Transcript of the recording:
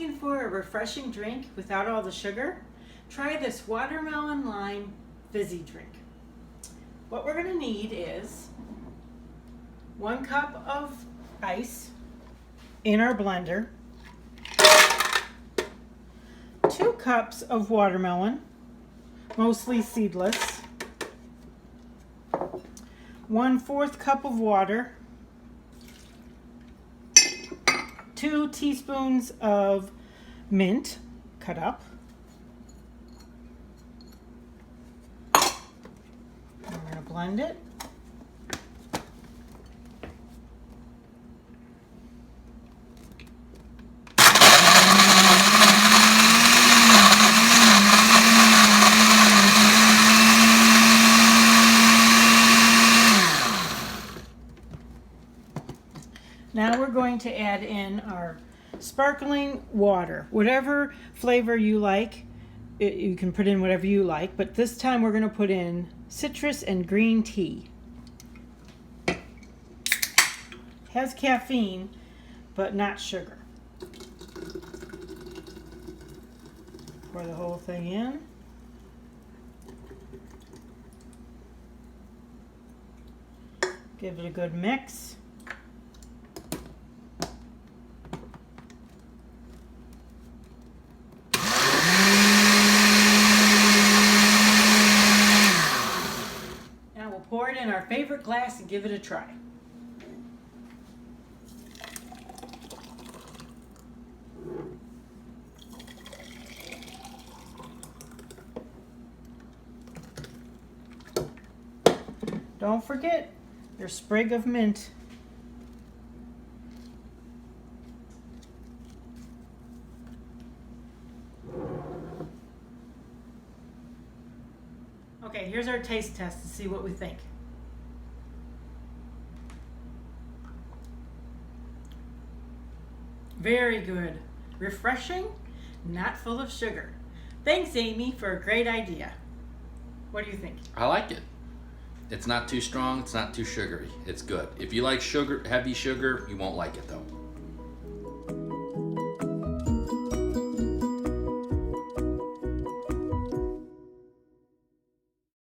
looking for a refreshing drink without all the sugar? Try this Watermelon Lime Fizzy Drink. What we're going to need is 1 cup of ice in our blender, 2 cups of watermelon, mostly seedless, 1/4 cup of water, 2 teaspoons of mint cut up. We're going to blend it. Now we're going to add in our sparkling water. Whatever flavor you like, you can put in whatever you like, but this time we're going to put in citrus and green tea. Has caffeine, but not sugar. Pour the whole thing in. Give it a good mix. Pour it in our favorite glass and give it a try. Don't forget your sprig of mint. Okay, here's our taste test to see what we think. Very good. Refreshing, not full of sugar. Thanks, Amy, for a great idea. What do you think? I like it. It's not too strong, it's not too sugary. It's good. If you like sugar, heavy sugar, you won't like it though.